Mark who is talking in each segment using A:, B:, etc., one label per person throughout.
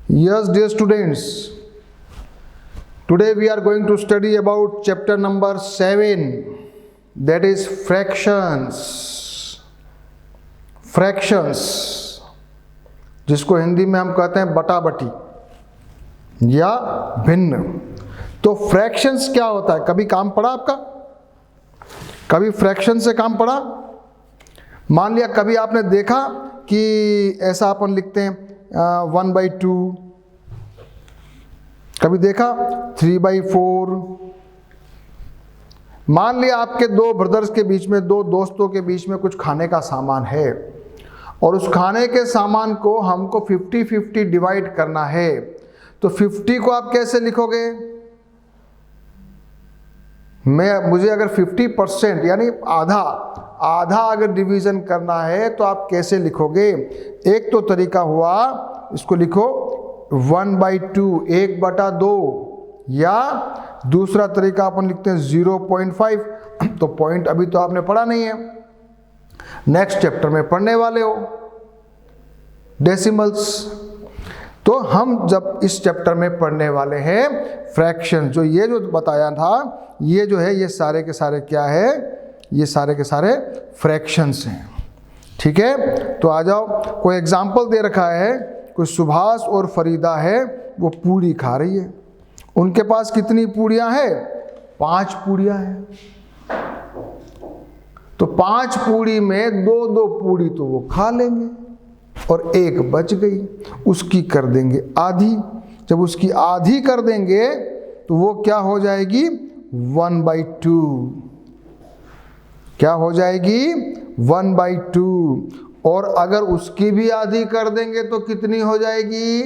A: Yes, dear students, today we are going to study about chapter number 7, that is fractions. Fractions, जिसको हिंदी में हम कहते हैं बटाबटी या भिन्न। तो फ्रैक्शंस क्या होता है, कभी काम पड़ा आपका? कभी फ्रैक्शन से काम पड़ा? मान लिया कभी आपने देखा कि ऐसा अपन लिखते हैं 1/2, कभी देखा 3/4। मान लिया आपके दो ब्रदर्स के बीच में, दो दोस्तों के बीच में कुछ खाने का सामान है और उस खाने के सामान को हमको 50-50 डिवाइड करना है। तो 50 को आप कैसे लिखोगे? मुझे अगर 50% यानी आधा अगर डिवीजन करना है तो आप कैसे लिखोगे? एक तो तरीका हुआ, इसको लिखो 1/2, 1/2, या दूसरा तरीका अपन लिखते हैं 0.5। तो पॉइंट अभी तो आपने पढ़ा नहीं है, नेक्स्ट चैप्टर में पढ़ने वाले हो, डेसिमल्स। तो हम जब इस चैप्टर में पढ़ने वाले हैं फ्रैक्शन, जो ये जो बताया था, ये जो है ये सारे के सारे क्या है? ये सारे के सारे फ्रैक्शंस हैं। ठीक है, तो आ जाओ। कोई एग्जाम्पल दे रखा है, कोई सुभाष और फरीदा है, वो पूड़ी खा रही है। उनके पास कितनी पूड़ियां हैं? 5 पूड़ियां हैं। तो 5 पूड़ी में 2-2 पूड़ी तो वो खा लेंगे और एक बच गई, उसकी कर देंगे आधी। जब उसकी आधी कर देंगे तो वो क्या हो जाएगी? 1/2। क्या हो जाएगी? 1/2। और अगर उसकी भी आधी कर देंगे तो कितनी हो जाएगी?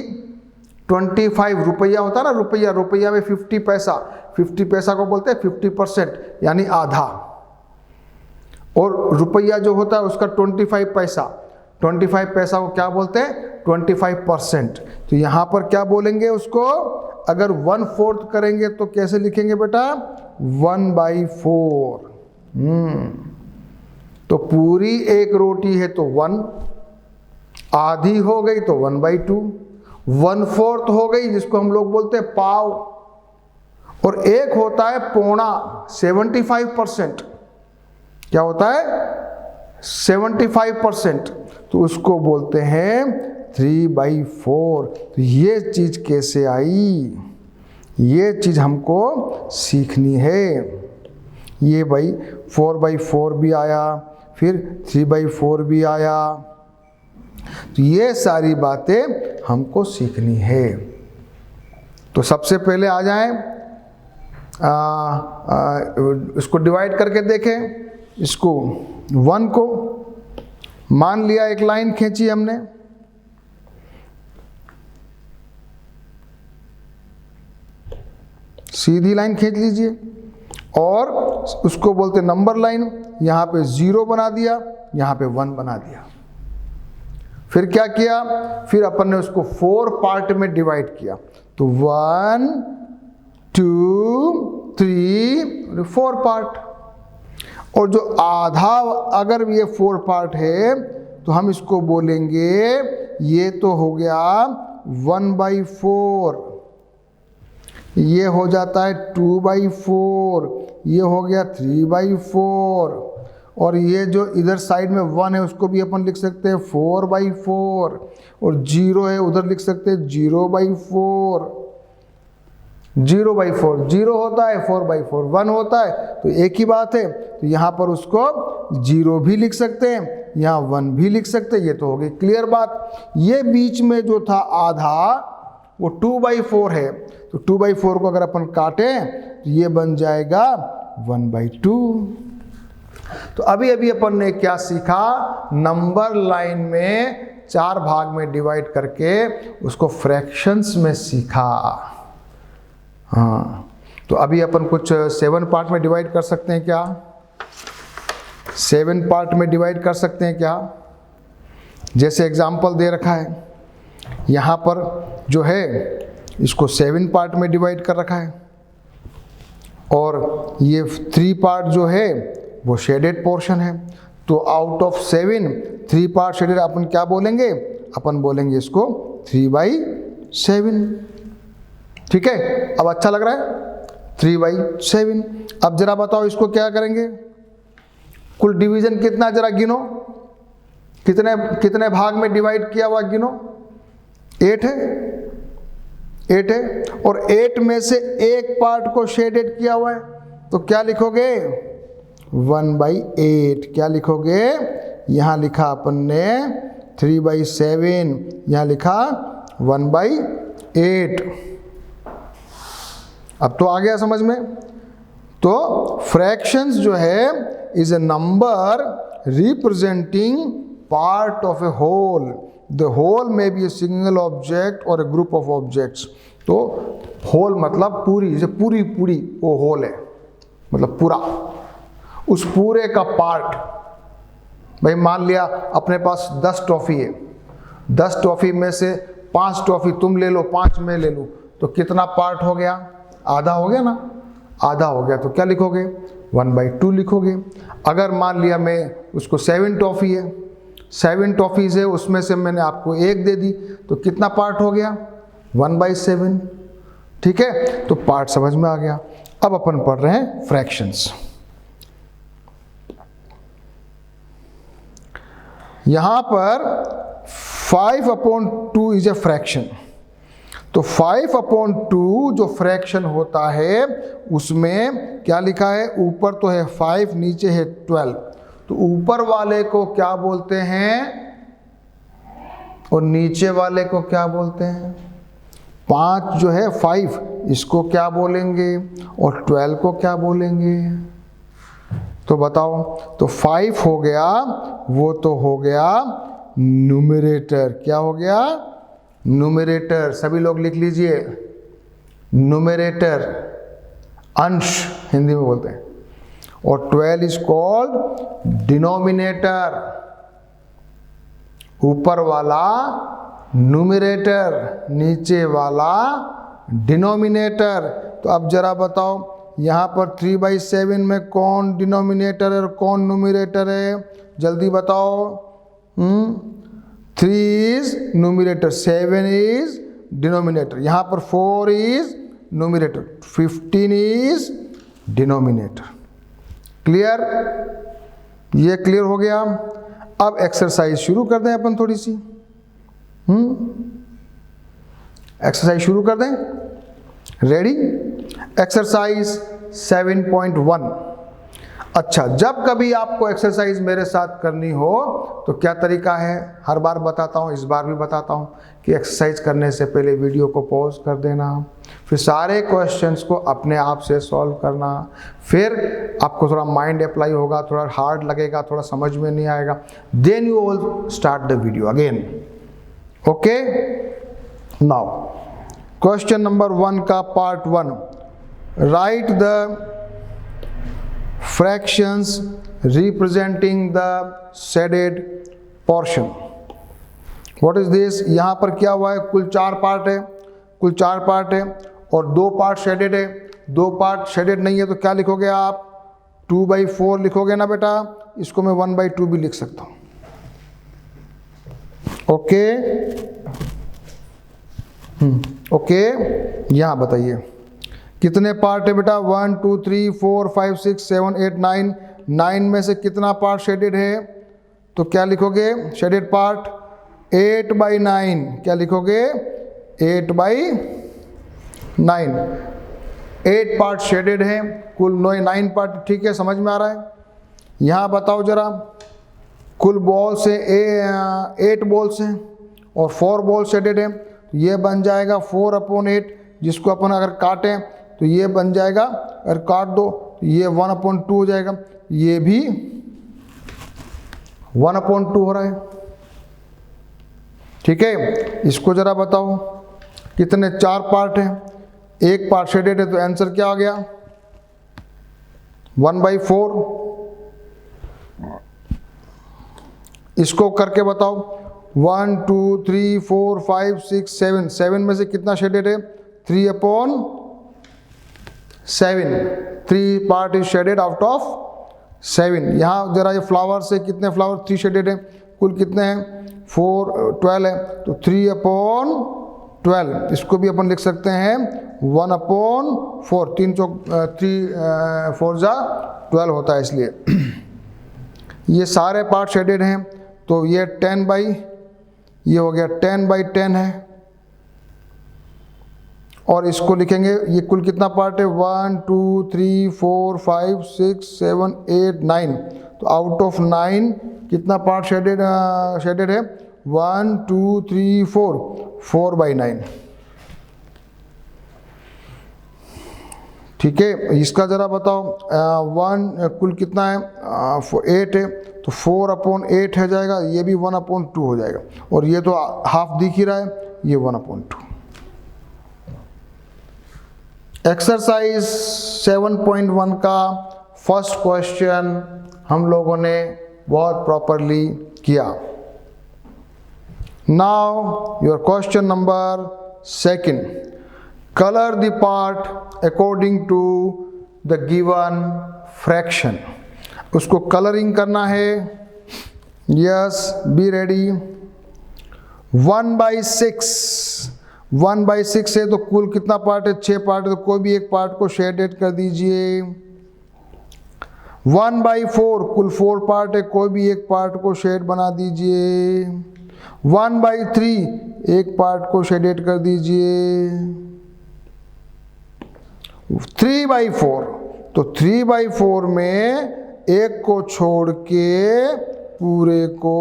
A: 25 रुपया होता है ना, रुपया में 50 पैसा, 50 पैसा को बोलते हैं 50%, यानी आधा। और रुपया जो होता है उसका 25 पैसा, 25 पैसा को क्या बोलते हैं? 25%। तो यहाँ पर क्या बोलेंगे उसको? अगर 1/4 करेंगे तो कैसे लिखेंगे बेटा? 1/4। तो पूरी एक रोटी है तो 1, आधी हो गई तो 1/2, 1/4 हो गई जिसको हम लोग बोलते हैं पाव, और एक होता है पौना, 75%। क्या होता है? 75%, तो उसको बोलते हैं 3/4। तो ये चीज कैसे आई? ये चीज हमको सीखनी है। ये भाई 4/4 भी आया, फिर 3/4 भी आया। तो ये सारी बातें हमको सीखनी है। तो सबसे पहले आ जाएं, इसको डिवाइड करके देखें। इसको 1 को मान लिया, एक लाइन खींची हमने, सीधी लाइन खींच लीजिए, और उसको बोलते नंबर लाइन। यहाँ पे 0 बना दिया, यहाँ पे 1 बना दिया। फिर क्या किया? फिर अपन ने उसको 4 पार्ट में डिवाइड किया। तो 1, 2, 3, 4 पार्ट। और जो आधा, अगर ये 4 पार्ट है तो हम इसको बोलेंगे, ये तो हो गया 1/4, ये हो जाता है 2/4, ये हो गया 3/4, और ये जो इधर साइड में 1 है उसको भी अपन लिख सकते हैं 4/4, और 0 है उधर लिख सकते हैं 0/4। 0/4, 0 होता है, 4/4 1 होता है, तो एक ही बात है। तो यहाँ पर उसको 0 भी लिख सकते हैं, यहाँ 1 भी लिख सकते हैं। ये तो हो गई क्लियर बात। ये बीच में जो था आधा, वो 2/4 है। तो 2/4 को अगर अपन काटें तो ये बन जाएगा 1/2। तो अभी अपन ने क्या सीखा? नंबर लाइन में 4 भाग में डिवाइड करके उसको फ्रैक्शंस में सीखा। हाँ, तो अभी अपन कुछ 7 पार्ट में डिवाइड कर सकते हैं क्या? 7 पार्ट में डिवाइड कर सकते हैं क्या? जैसे एग्जाम्पल दे रखा है यहाँ पर, जो है इसको 7 पार्ट में डिवाइड कर रखा है, और ये 3 पार्ट जो है वो शेडेड पोर्शन है। तो आउट ऑफ 7 3 पार्ट शेडेड अपन क्या बोलेंगे? अपन बोलेंगे इसको 3/4। 7। ठीक है, अब अच्छा लग रहा है 3/7। अब जरा बताओ इसको क्या करेंगे, कुल डिवीजन कितना, जरा गिनो, कितने कितने भाग में डिवाइड किया हुआ गिनो। 8 है, 8 है, और 8 में से एक पार्ट को शेडेड किया हुआ है, तो क्या लिखोगे 1/8। क्या लिखोगे, यहां लिखा अपन ने 3/7, यहां लिखा 1/8। अब तो आ गया समझ में। तो फ्रैक्शंस जो है is a number representing part of a whole. The whole में बी ए सिंगल ऑब्जेक्ट और ए ग्रुप ऑफ ऑब्जेक्ट्स। तो होल मतलब पूरी, जैसे पूरी पूरी वो होल है, मतलब पूरा, उस पूरे का पार्ट। भाई मान लिया अपने पास 10 टॉफी है, 10 टॉफी में से 5 टॉफी तुम ले लो, 5 मैं ले लूँ, तो कितना पार्ट हो गया, आधा हो गया ना, आधा हो गया। तो क्या लिखोगे 1/2 लिखोगे। अगर मान लिया मैं उसको 7 टॉफी है, 7 टॉफीज है, उसमें से मैंने आपको 1 दे दी, तो कितना पार्ट हो गया 1/7। ठीक है, तो पार्ट समझ में आ गया। अब अपन पढ़ रहे हैं फ्रैक्शंस। यहां पर 5/2 इज ए फ्रैक्शन। तो 5/2 जो फ्रैक्शन होता है उसमें क्या लिखा है, ऊपर तो है 5, नीचे है 12। तो ऊपर वाले को क्या बोलते हैं और नीचे वाले को क्या बोलते हैं। 5 जो है 5, इसको क्या बोलेंगे और 12 को क्या बोलेंगे। तो बताओ, तो 5 हो गया, वो तो हो गया न्यूमरेटर। क्या हो गया, न्यूमरेटर। सभी लोग लिख लीजिए, न्यूमरेटर अंश हिंदी में बोलते हैं। और 12 इज कॉल्ड डिनोमिनेटर, ऊपर वाला न्यूमरेटर, नीचे वाला डिनोमिनेटर। तो अब जरा बताओ यहाँ पर 3/7 में कौन डिनोमिनेटर है और कौन न्यूमरेटर है, जल्दी बताओ। 3 इज न्यूमरेटर, 7 इज डिनोमिनेटर, यहाँ पर 4 is numerator, 15 is denominator. Clear, ये क्लियर हो गया। अब एक्सरसाइज शुरू कर दें अपन थोड़ी सी। एक्सरसाइज शुरू कर दें, रेडी। एक्सरसाइज 7.1। अच्छा, जब कभी आपको एक्सरसाइज मेरे साथ करनी हो तो क्या तरीका है, हर बार बताता हूँ, इस बार भी बताता हूँ कि एक्सरसाइज करने से पहले वीडियो को पॉज कर देना, फिर सारे क्वेश्चंस को अपने आप से सॉल्व करना। फिर आपको थोड़ा माइंड अप्लाई होगा, थोड़ा हार्ड लगेगा, थोड़ा समझ में नहीं आएगा, then you all start the video again. Okay, now question number 1 का part 1, right the fractions representing the shaded portion. What is this? यहाँ पर क्या हुआ है, कुल 4 पार्ट है, कुल 4 पार्ट है और 2 पार्ट शेडेड है। 2 पार्ट शेडेड नहीं है तो क्या लिखोगे आप, 2/4 लिखोगे ना बेटा। इसको मैं 1/2 भी लिख सकता हूँ। ओके, ओके, यहाँ बताइए कितने पार्ट है बेटा, 1 2 3 4 5 6 7 8 9। 9 में से कितना पार्ट शेडेड है, तो क्या लिखोगे शेडेड पार्ट 8/9। क्या लिखोगे 8/9। 8 पार्ट शेडेड है, कुल 9 पार्ट। ठीक है, समझ में आ रहा है। यहाँ बताओ जरा, कुल बॉल्स है 8 बॉल्स हैं और 4 बॉल शेडेड है। ये बन जाएगा 4/8, जिसको अपन अगर काटें तो ये बन जाएगा, अगर काट दो तो ये 1/2 हो जाएगा, ये भी 1/2 हो रहा है। ठीक है, इसको जरा बताओ कितने 4 पार्ट हैं, 1 पार्ट शेडेड है, तो आंसर क्या आ गया 1/4। इसको करके बताओ 1 2 3 4 5 6 7। 7 में से कितना शेडेड है 3/7। 3 part is shaded out of 7। यहाँ जरा ये फ्लावर से कितने फ्लावर 3 शेडेड है, कुल कितने हैं 4 12 है, तो 3/7 12, इसको भी अपन लिख सकते हैं 1/4, 3 4 जा 12 होता है, इसलिए ये सारे पार्ट शेडेड हैं, तो ये 10 ये हो गया 10/10 है, और इसको लिखेंगे, ये कुल कितना पार्ट है 1 2 3 4 5 6 7 8 9, तो आउट ऑफ 9 कितना पार्ट शेडेड है 1 2 3 4/9। ठीक है, इसका ज़रा बताओ, 1 कुल कितना है 8 है, तो 4/8 हो जाएगा, ये भी 1/2 हो जाएगा, और ये तो हाफ दिख ही रहा है, ये 1/2। एक्सरसाइज 7.1 का फर्स्ट क्वेश्चन हम लोगों ने बहुत प्रॉपरली किया। Now your question number 2, colour the part according to the given fraction. उसको कलरिंग करना है, यस, बी रेडी। 1/6 है, तो कुल कितना पार्ट है 6 पार्ट है, तो कोई भी एक पार्ट को शेडेड कर दीजिए। 1/4 कुल 4 पार्ट है, कोई भी एक पार्ट को शेड बना दीजिए। 1/3 एक पार्ट को शेडेड कर दीजिए। 3/4 तो 3/4 में एक को छोड़ के पूरे को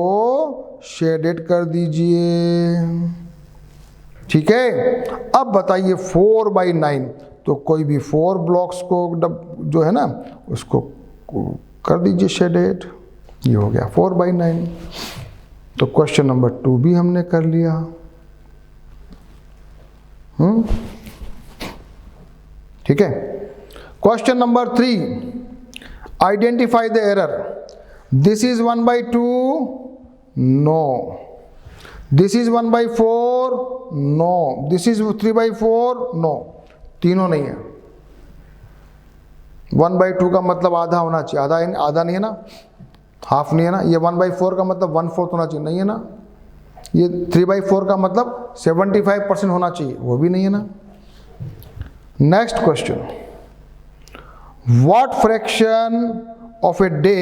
A: शेडेड कर दीजिए। ठीक है, अब बताइए 4/9, तो कोई भी 4 ब्लॉक्स को जो है ना उसको कर दीजिए शेडेड, ये हो गया 4/9। तो क्वेश्चन नंबर 2 भी हमने कर लिया। ठीक है, question number 3, identify the error. This is 1/2, no. This is 1/4, no. This is 3/4, no. तीनों नहीं है। 1/2 का मतलब आधा होना चाहिए, आधा नहीं है ना, हाफ नहीं है ना। ये 1/4 का मतलब 1/4 होना चाहिए, नहीं है ना। ये 3/4 का मतलब 75% होना चाहिए, वो भी नहीं है ना। Next question, what fraction of a day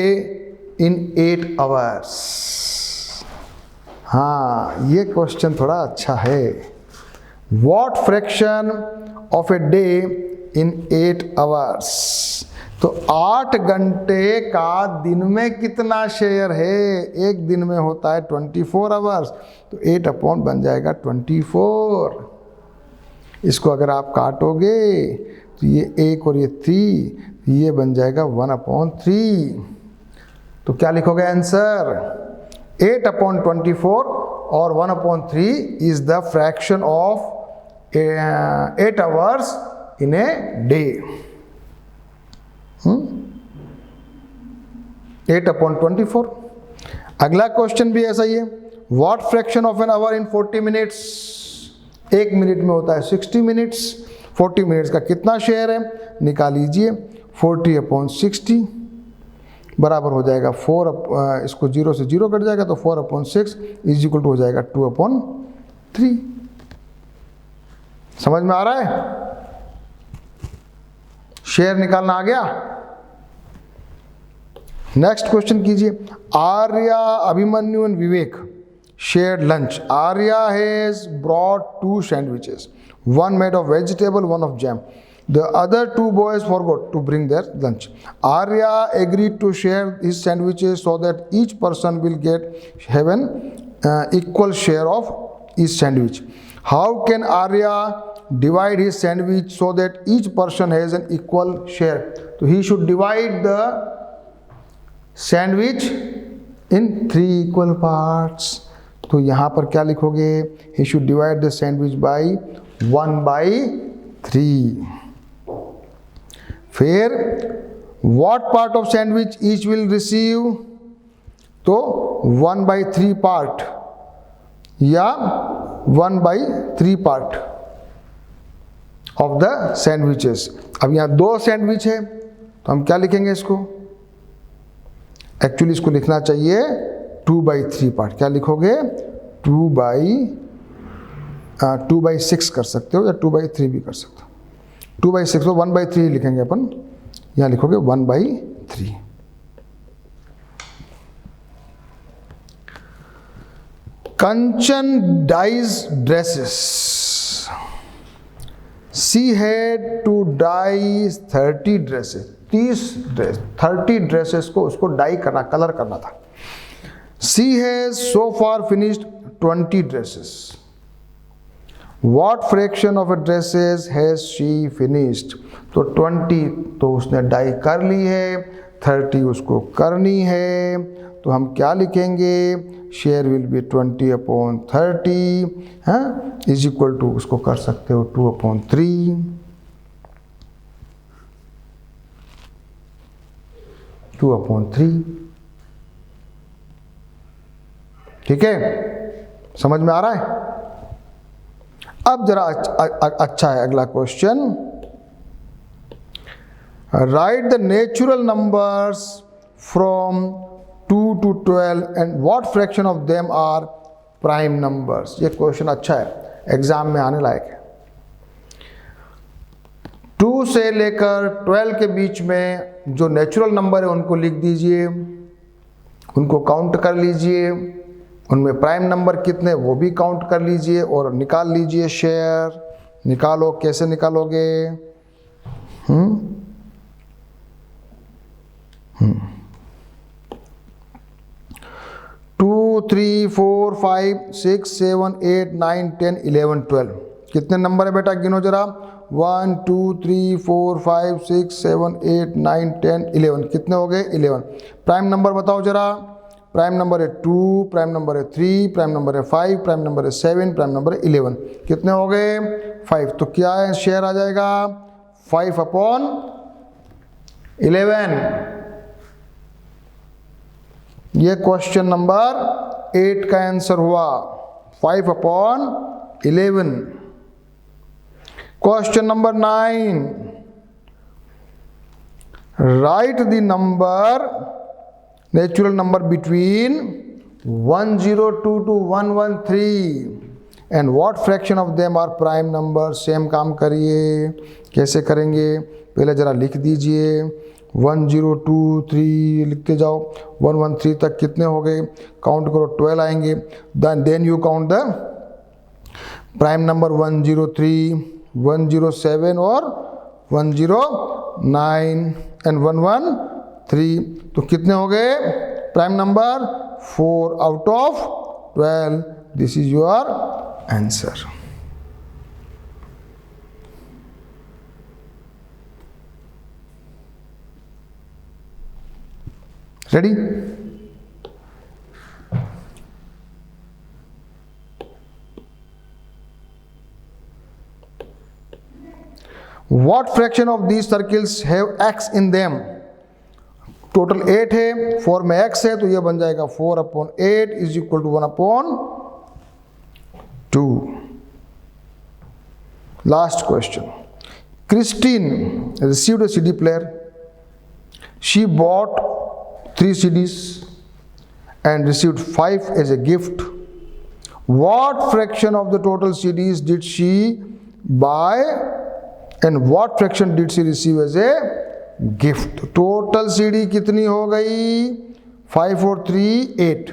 A: in 8 hours. हाँ, ये क्वेश्चन थोड़ा अच्छा है। What fraction of a day in 8 hours, तो 8 घंटे का दिन में कितना शेयर है। एक दिन में होता है 24 आवर्स, तो 8 बन जाएगा 24। इसको अगर आप काटोगे तो ये 1 और ये 3, ये बन जाएगा 1/3। तो क्या लिखोगे आंसर, 8/24 और 1/3 is the fraction of 8 hours in a day. 8/24। अगला क्वेश्चन भी ऐसा ही है, what fraction of an hour in 40 minutes. 1 minute में होता है 60 मिनट्स, 40 मिनट्स का कितना शेयर है निकाल लीजिए। 40/60 बराबर हो जाएगा 4, इसको 0 से 0 कट जाएगा, तो 4/6 इज इक्वल टू हो जाएगा 2/3। समझ में आ रहा है, शेयर निकालना आ गया। नेक्स्ट क्वेश्चन कीजिए, Arya, Abhimanyu and Vivek shared lunch. Arya has brought 2 sandwiches, one made of vegetable, one of jam. The other 2 boys forgot to bring their lunch. Arya agreed to share his sandwiches so that each person will have an equal share of each sandwich. How can Arya divide his sandwich so that each person has an equal share? So he should divide the sandwich in 3 equal parts. तो यहाँ पर क्या लिखोगे, he should divide the sandwich by 1/3. फिर what part of sandwich each will receive, तो 1/3 part या 1/3 part of the sandwiches. अब यहाँ 2 सैंडविच है, तो हम क्या लिखेंगे इसको, एक्चुअली इसको लिखना चाहिए 2/3 पार्ट। क्या लिखोगे, 2/3 2/6 कर सकते हो या 2/3 भी कर सकते हो। 2/6 तो 1/3 लिखेंगे अपन, यहाँ लिखोगे 1/3। Kanchan dyes dresses, she had to dye 30 dresses, 30 dresses को उसको डाई करना, कलर करना था। She has so far finished 20 dresses, what fraction of dresses has she finished. तो 20 तो उसने डाई कर ली है, 30 उसको करनी है, तो हम क्या लिखेंगे, share will be 20/30 is equal to, उसको कर सकते हो 2/3। ठीक है, समझ में आ रहा है। अब जरा अच्छा है अगला question, right the natural numbers from 2 to 12 and what fraction of them are prime numbers. ये क्वेश्चन अच्छा है, एग्जाम में आने लायक है। 2 से लेकर 12 के बीच में जो नेचुरल नंबर है उनको लिख दीजिए, उनको काउंट कर लीजिए, उनमें प्राइम नंबर कितने वो भी काउंट कर लीजिए और निकाल लीजिए शेयर। निकालो, कैसे निकालोगे? 2 3 4 5 6 7 8 9 10 11 12 कितने नंबर है बेटा, गिनो जरा। 1 2 3 4 5 6 7 8 9 10 11 कितने हो गए? 11। प्राइम नंबर बताओ जरा। प्राइम नंबर है 2, प्राइम नंबर है 3, प्राइम नंबर है 5, प्राइम नंबर है 7, प्राइम नंबर है 11। कितने हो गए? 5। तो क्या है, शेयर आ जाएगा 5/11। ये क्वेश्चन नंबर 8 का आंसर हुआ, 5/11। Question number 9, right the number, natural number between 102 to 113 and what fraction of them are prime number. Same काम करिए, कैसे करेंगे, पहले जरा लिख दीजिए। 1 0 2 3 लिखते जाओ, 113 तक कितने हो गए, काउंट करो, 12 आएंगे। Then you count the prime number 103, 107 और 109 एंड 113। तो कितने हो गए prime number? 4/12। This is your answer. Ready? What fraction of these circles have x in them? Total 8 है, 4 में x है, तो ये बन जाएगा 4/8 is equal to 1/2। Last question, Christine received a CD player. She bought 3 CDs and received 5 as a gift. What fraction of the total CDs did she buy and what fraction did she receive as a gift? Total CD कितनी हो गई? 5 और 3 8।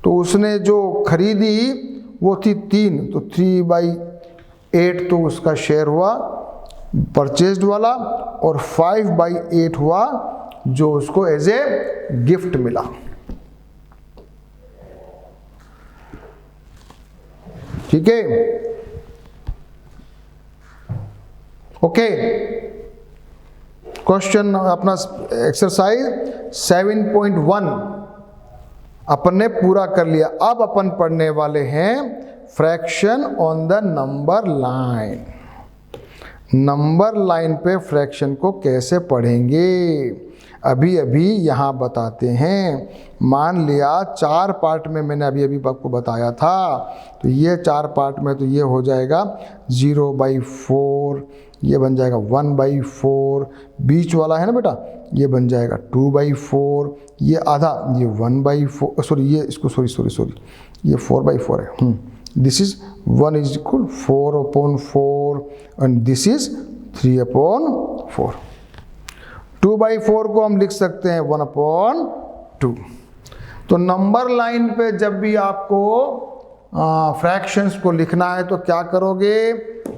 A: तो उसने जो खरीदी वो थी 3, तो 3/8 तो उसका शेयर हुआ परचेज्ड वाला, और 5/8 हुआ जो उसको एज ए गिफ्ट मिला। ठीक है, ओके। क्वेश्चन अपना एक्सरसाइज 7.1 अपन ने पूरा कर लिया। अब अपन पढ़ने वाले हैं fraction on the number line. Number line पे फ्रैक्शन को कैसे पढ़ेंगे अभी अभी यहाँ बताते हैं। मान लिया 4 पार्ट में मैंने अभी आपको बताया था, तो ये 4 पार्ट में तो ये हो जाएगा 0/4, ये बन जाएगा 1/4, बीच वाला है ना बेटा ये बन जाएगा 2/4, ये आधा ये 1/4, सॉरी ये इसको सॉरी ये 4/4 है, this is 1 is equal 4/4 and this is 3/4। 2/4 को हम लिख सकते हैं 1/2। तो नंबर लाइन पे जब भी आपको फ्रैक्शंस को लिखना है तो क्या करोगे,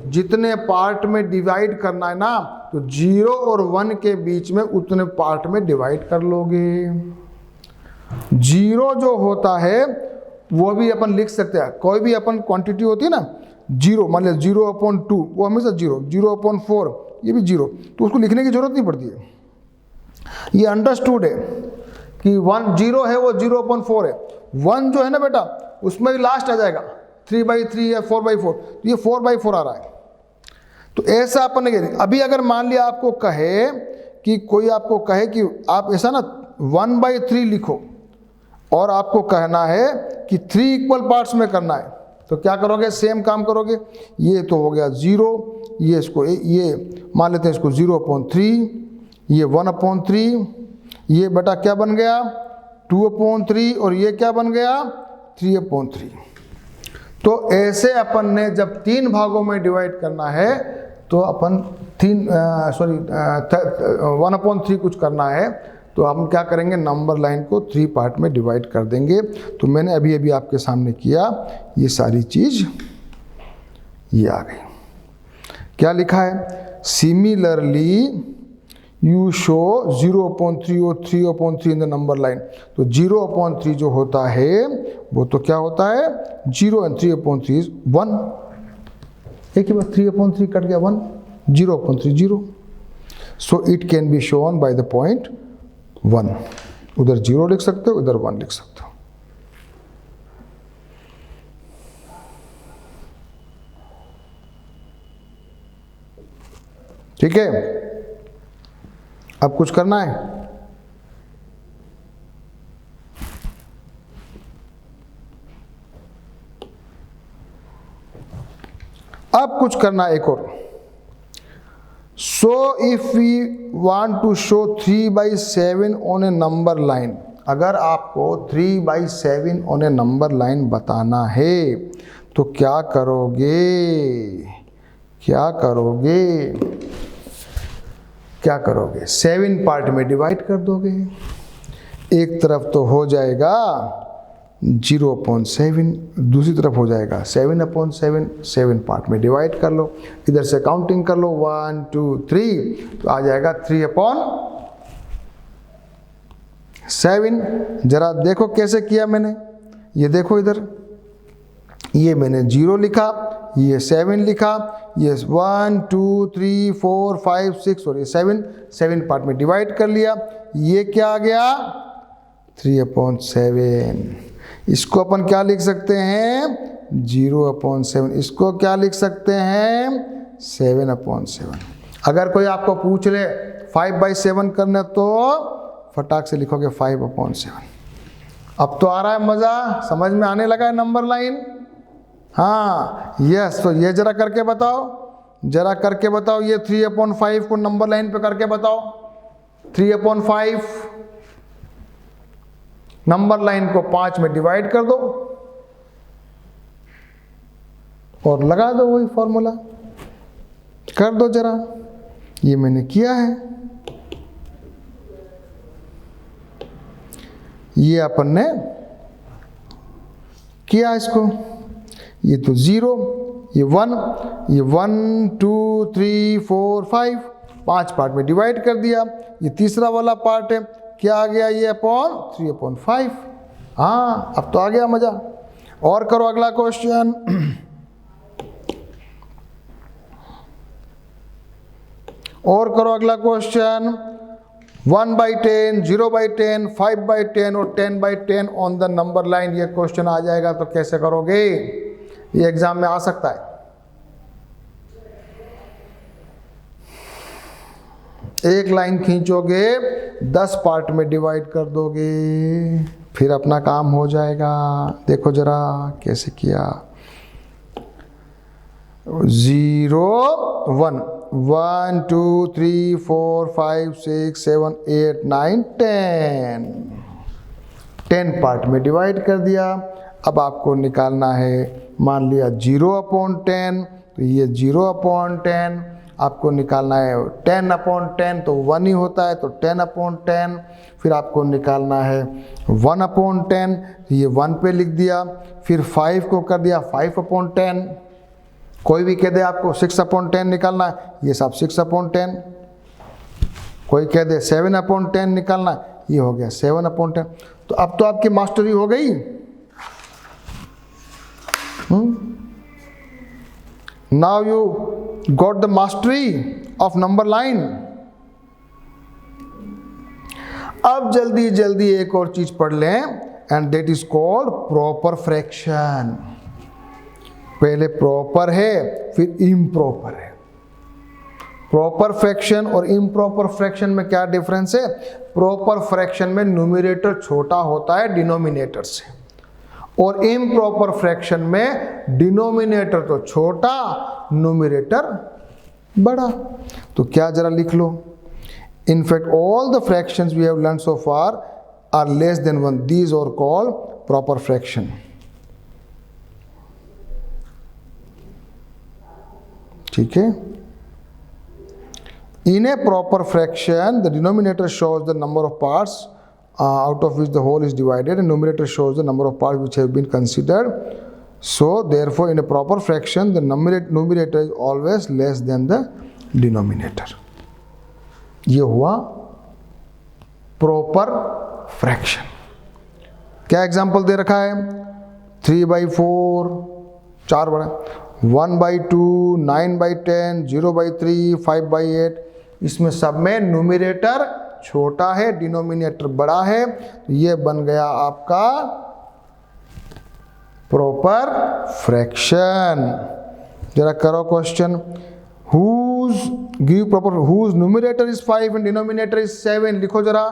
A: जितने पार्ट में डिवाइड करना है ना, तो 0 और 1 के बीच में उतने पार्ट में डिवाइड कर लोगे। 0 जो होता है वो भी अपन लिख सकते हैं, कोई भी अपन क्वांटिटी होती है ना, 0 मान लिया 0/2 वो हमेशा 0/4 ये भी 0, तो उसको लिखने की जरूरत नहीं पड़ती है। ये अंडरस्टूड है कि 1 0 है वो 0/4 है। 1 जो है ना बेटा उसमें भी लास्ट आ जाएगा 3/3 या 4/4, तो ये 4/4 आ रहा है। तो ऐसा अपन ने, अभी अगर मान लिया आपको कहे कि कोई आपको कहे कि आप ऐसा ना 1/3 लिखो और आपको कहना है कि 3 इक्वल पार्ट्स में करना है, तो क्या करोगे, सेम काम करोगे। ये तो हो गया 0, ये इसको ये मान लेते हैं इसको 0/3, ये 1/3, ये बेटा क्या बन गया 2/3 और ये क्या बन गया 3/3। तो ऐसे अपन ने जब 3 भागों में डिवाइड करना है तो अपन 1/3 कुछ करना है तो हम क्या करेंगे, नंबर लाइन को 3 पार्ट में डिवाइड कर देंगे। तो मैंने अभी अभी आपके सामने किया, ये सारी चीज ये आ गई। क्या लिखा है, सिमिलरली यू शो 0/3 और 3/3 इन द नंबर लाइन। तो 0/3 जो होता है वो तो क्या होता है 0 एंड 3/3 इज 1। एक ही बात 3/3 कट गया 1, 0/3 0। So it can be shown by the point 1। उधर 0 लिख सकते हो, इधर 1 लिख सकते हो। ठीक है, अब कुछ करना है, अब कुछ करना एक और। So if we want to show 3/7 on a number line, अगर आपको 3/7 ऑन ए नंबर लाइन बताना है तो क्या करोगे, क्या करोगे, क्या करोगे, 7 पार्ट में डिवाइड कर दोगे। एक तरफ तो हो जाएगा 0/7, दूसरी तरफ हो जाएगा 7/7, 7 पार्ट में डिवाइड कर लो, इधर से काउंटिंग कर लो 1 2 3, तो आ जाएगा 3/7। जरा देखो कैसे किया मैंने, ये देखो इधर, ये मैंने 0 लिखा, ये 7 लिखा, ये 1 2 3 4 5 6 और ये 7 पार्ट में डिवाइड कर लिया। ये क्या आ गया 3/7। इसको अपन क्या लिख सकते हैं 0/7, इसको क्या लिख सकते हैं 7/7। अगर कोई आपको पूछ ले 5/7 करना तो फटाक से लिखोगे 5/7। अब तो आ रहा है मजा, समझ में आने लगा है नंबर लाइन। हाँ यस, तो ये जरा करके बताओ, जरा करके बताओ, ये 3/5 को नंबर लाइन पे करके बताओ। 3/5 नंबर लाइन को 5 में डिवाइड कर दो और लगा दो वही फॉर्मूला, कर दो जरा। ये मैंने किया है, ये अपन ने किया इसको, ये तो 0, ये 1, ये 1 2 3 4 5 5 पार्ट में डिवाइड कर दिया। ये तीसरा वाला पार्ट है, क्या आ गया ये अपॉन 3/5। हाँ अब तो आ गया मजा। और करो अगला क्वेश्चन। और करो अगला क्वेश्चन। 1/10, 0/10, 5/10 और 10/10 ऑन द नंबर लाइन। ये क्वेश्चन आ जाएगा तो कैसे करोगे, ये एग्जाम में आ सकता है। एक लाइन खींचोगे 10 पार्ट में डिवाइड कर दोगे, फिर अपना काम हो जाएगा। देखो जरा कैसे किया। 0 1 1 2 3 4 5 6 7 8 9 10 10 पार्ट में डिवाइड कर दिया। अब आपको निकालना है, मान लिया 0/10, तो ये 0/10, आपको निकालना है 10/10, तो 1 ही होता है, तो 10/10, फिर आपको निकालना है 1/10, तो ये 1 पे लिख दिया, फिर 5 को कर दिया 5/10, कोई भी कह दे आपको 6/10 निकालना है, ये सब 6/10, कोई कह दे 7/10 निकालना है, ये हो गया 7/10। तो अब तो आपकी मास्टरी हो गई। Now you got the mastery of number line. अब जल्दी जल्दी एक और चीज पढ़ लें, and that is called proper fraction. पहले प्रॉपर है, फिर इम्प्रॉपर है। प्रॉपर फ्रैक्शन और इम्प्रॉपर फ्रैक्शन में क्या डिफरेंस है? प्रॉपर फ्रैक्शन में न्यूमरेटर छोटा होता है डिनोमिनेटर से, और इम्प्रॉपर फ्रैक्शन में डिनोमिनेटर तो छोटा, न्यूमरेटर बड़ा। तो क्या जरा लिख लो, in fact all the fractions we have learn so far are less than 1, these are called proper fraction. ठीक है। In a proper fraction, the denominator shows the number of parts out of which the whole is divided, and numerator shows the number of parts which have been considered. So, therefore, in a proper fraction, the numerator is always less than the denominator. ये हुआ proper fraction. क्या example दे रखा है? 3/4, 4 बड़ा, 1/2, 9/10, 0/3, 5/8। इसमें सब में numerator छोटा है, डिनोमिनेटर बड़ा है, तो ये बन गया आपका प्रॉपर फ्रैक्शन। जरा करो question, give proper whose numerator is 5 and denominator is 7। लिखो जरा,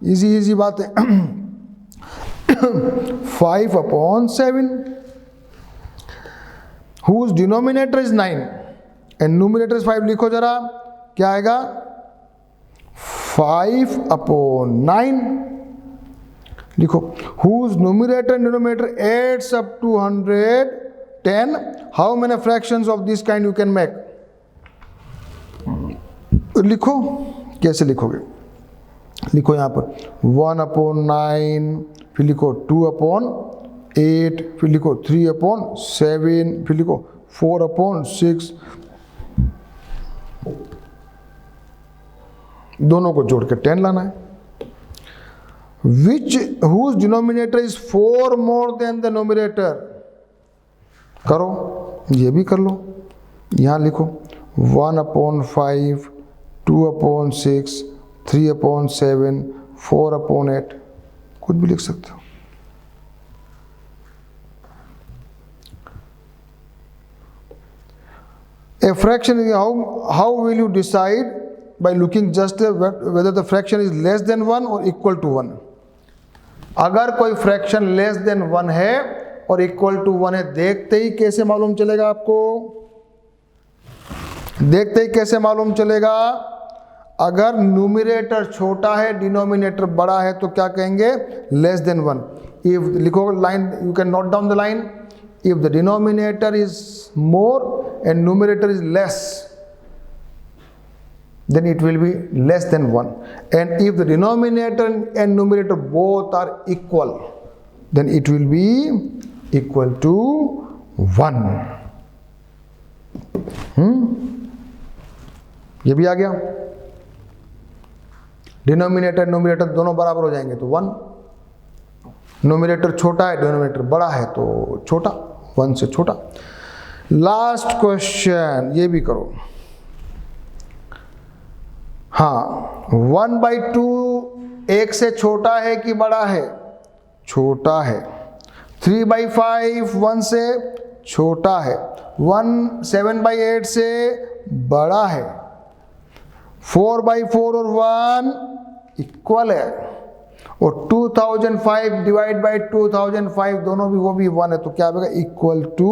A: इजी बात है। 5/7, whose denominator is 9 and numerator is 5। लिखो जरा, क्या आएगा? 5/9। लिखो, whose numerator and denominator adds up to 110, how many fractions of this kind you can make? लिखो, कैसे लिखोगे? लिखो यहाँ पर 1/9, फिर लिखो 2/8, फिर लिखो 3/7, फिर लिखो 4/6, दोनों को जोड़ के 10 लाना है। whose denominator is 4 more than the numerator? करो, ये भी कर लो। यहाँ लिखो 1/5, 2/6, 3/7, 4/8, कुछ भी लिख सकते हो। A fraction is how will you decide? By looking just whether the fraction is less than 1 or equal to 1. अगर कोई फ्रैक्शन लेस देन 1 है और इक्वल टू 1 है, देखते ही कैसे मालूम चलेगा आपको? देखते ही कैसे मालूम चलेगा? अगर न्यूमरेटर छोटा है, डिनोमिनेटर बड़ा है, तो क्या कहेंगे? Less than 1। इफ लिखो line, you can note down the line, if the denominator is more and numerator is less, then it will be less than 1, and if the denominator and numerator both are equal, then it will be equal to 1। ये भी आ गया। Denominator numerator दोनों बराबर हो जाएंगे तो 1। Numerator छोटा है, डिनोमिनेटर बड़ा है, तो छोटा, 1 से छोटा। लास्ट क्वेश्चन, ये भी करो। हाँ, 1/2 1 से छोटा है कि बड़ा है? छोटा है। 3/5 1 से छोटा है। 7/8 से बड़ा है। 4/4 और 1 इक्वल है, और 2005 डिवाइड बाई 2005 दोनों भी, वो भी 1 है, तो क्या आएगा? Equal to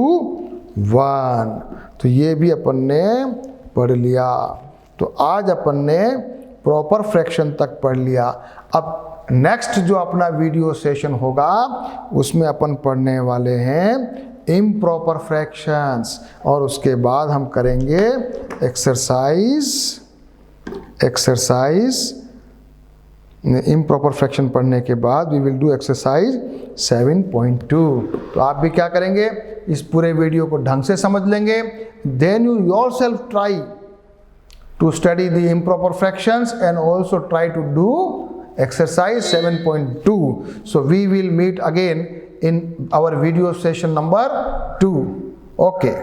A: 1। तो ये भी अपन ने पढ़ लिया। तो आज अपन ने प्रॉपर फ्रैक्शन तक पढ़ लिया। अब नेक्स्ट जो अपना वीडियो सेशन होगा उसमें अपन पढ़ने वाले हैं इम्प्रॉपर फ्रैक्शंस, और उसके बाद हम करेंगे एक्सरसाइज इम्प्रॉपर फ्रैक्शन पढ़ने के बाद वी विल डू एक्सरसाइज 7.2। तो आप भी क्या करेंगे, इस पूरे वीडियो को ढंग से समझ लेंगे, then you yourself try to study the improper fractions and also try to do exercise 7.2. So we will meet again in our video session number 2. Okay.